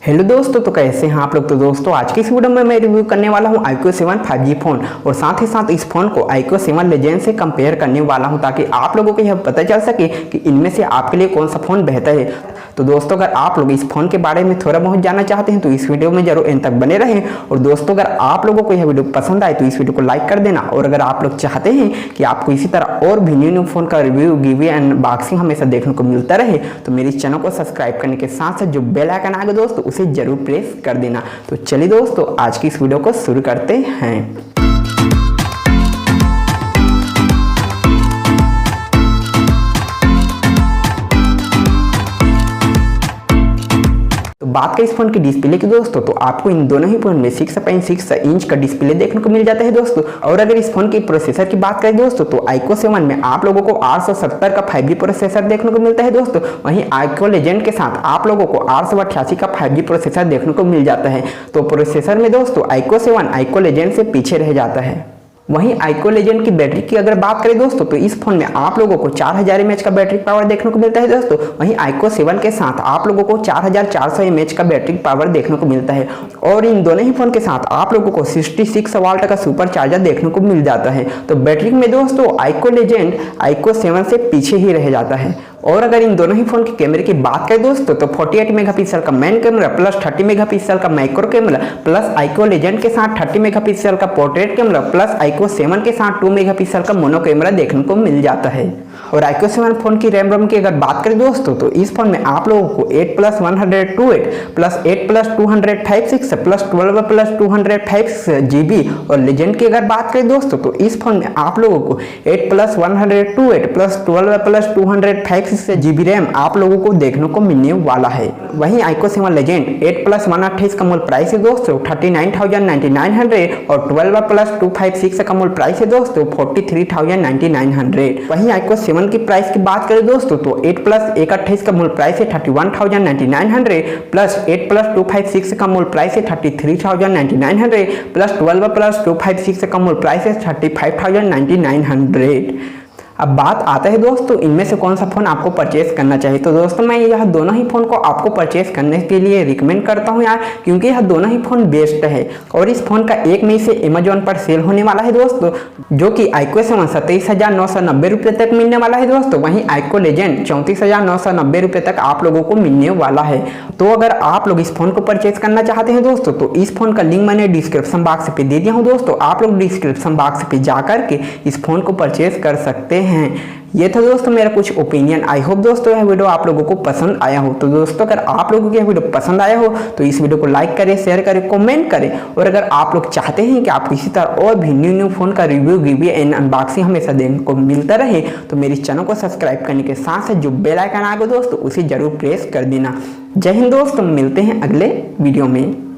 Hello दोस्तों, तो कैसे हैं आप लोग। तो दोस्तों आज की इस वीडियो में मैं रिव्यू करने वाला हूं Iqoo 7 5G फोन और साथ ही साथ इस फोन को Iqoo 7 लेजेंड से कंपेयर करने वाला हूं ताकि आप लोगों को यह पता चल सके कि इनमें से आपके लिए कौन सा फोन बेहतर है। तो दोस्तों अगर आप लोग इस फोन के बारे में थोड़ा बहुत जानना चाहते हैं तो इस वीडियो में जरूर एंड तक बने रहें। और दोस्तों अगर आप लोगों को यह वीडियो पसंद आए तो इस वीडियो को लाइक कर देना। और अगर आप लोग चाहते हैं कि आपको इसी तरह और भी न्यू फोन का रिव्यू गिव एंड अनबॉक्सिंग हमेशा देखने को मिलता रहे तो मेरे इस चैनल को सब्सक्राइब करने के साथ साथ जो बेल आइकन आ गया दोस्तों उसे जरूर प्रेस कर देना। तो चलिए दोस्तों आज की इस वीडियो को शुरू करते हैं। बात करें इस फोन की डिस्प्ले की दोस्तों तो आपको इन दोनों ही फोन में 6.6 इंच का डिस्प्ले देखने को मिल जाता है दोस्तों। और अगर इस फोन की प्रोसेसर की बात करें दोस्तों तो Iqoo 7 में आप लोगों को 870 का 5G प्रोसेसर देखने को मिलता है दोस्तों। वहीं Iqoo लेजेंड के साथ आप लोगों को 888 का 5G प्रोसेसर देखने को मिल जाता है। तो प्रोसेसर में दोस्तों Iqoo 7 Iqoo लेजेंड से पीछे रह जाता है। वहीं Iqoo लेजेंड की बैटरी की अगर बात करें दोस्तों तो इस फोन में आप लोगों को 4000 mAh का बैटरी पावर देखने को मिलता है दोस्तों। वहीं Iqoo 7 के साथ आप लोगों को 4400 mAh का बैटरी पावर देखने को मिलता है। और इन दोनों ही फोन के साथ आप लोगों को 66 वाट का सुपर चार्जर देखने को मिल जाता है। तो बैटरी में दोस्तों Iqoo लेजेंड Iqoo 7 से पीछे ही रह जाता है। और अगर इन दोनों ही फोन के कैमरे की बात करें दोस्तों तो 48 मेगापिक्सल का मेन कैमरा प्लस 30 मेगापिक्सल का micro camera plus Iqoo legend के साथ 30 मेगापिक्सल का पोर्ट्रेट कैमरा प्लस Iqoo 7 के साथ 2 मेगापिक्सल का मोनो कैमरा देखने को मिल जाता है। और Iqoo 7 फोन की रैम रोम की अगर बात करें दोस्तों तो इस फोन में आप लोगों को 8+128 प्लस 8+256 प्लस 12+256 GB और लेजेंड की अगर बात करें दोस्तों तो इस फोन में आप लोगों को 8+128 प्लस 12+256 GB रैम आप लोगों को देखने को मिलने वाला है। वहीं Iqoo 7 लेजेंड 8+128 का मूल प्राइस है दोस्तों 39,900 और 12+256 का मूल प्राइस है दोस्तों 43,900। वहीं Iqoo 7 की प्राइस की बात करें दोस्तों तो 8+128 का मूल प्राइस है 31,900 प्लस 8+256 का मूल प्राइस है 33,900 प्लस 12+256 का मूल प्राइस है 35,900। अब बात आता है दोस्तों इनमें से कौन सा फ़ोन आपको परचेस करना चाहिए। तो दोस्तों मैं यह दोनों ही फ़ोन को आपको परचेस करने के लिए रिकमेंड करता हूं यार, क्योंकि यह दोनों ही फ़ोन बेस्ट है। और इस फ़ोन का 1 मई से अमेजोन पर सेल होने वाला है दोस्तों, जो कि Iqoo 7 27,990 रुपये तक मिलने वाला है दोस्तों। वहीं Iqoo लेजेंड 34,990 रुपये तक आप लोगों को मिलने वाला है। तो अगर आप लोग इस फोन को परचेस करना चाहते हैं दोस्तों तो इस फोन का लिंक मैंने डिस्क्रिप्शन बॉक्स पे दे दिया हूँ दोस्तों। आप लोग डिस्क्रिप्शन बॉक्स पे जा करके इस फोन को परचेस कर सकते हैं। ये था दोस्तों मेरा कुछ ओपिनियन। आई होप दोस्तों यह वीडियो आप लोगों को पसंद आया हो। तो दोस्तों अगर आप लोगों को यह वीडियो पसंद आया हो तो इस वीडियो को लाइक करें, शेयर करें, कमेंट करें। और अगर आप लोग चाहते हैं कि आपको इसी तरह और भी न्यू फोन का रिव्यू एंड अनबॉक्सिंग हमेशा देखने को मिलता रहे तो मेरे चैनल को सब्सक्राइब करने के साथ साथ जो बेल आइकन आ गया दोस्तों उसे जरूर प्रेस कर देना। जय हिंद दोस्तों, मिलते हैं अगले वीडियो में।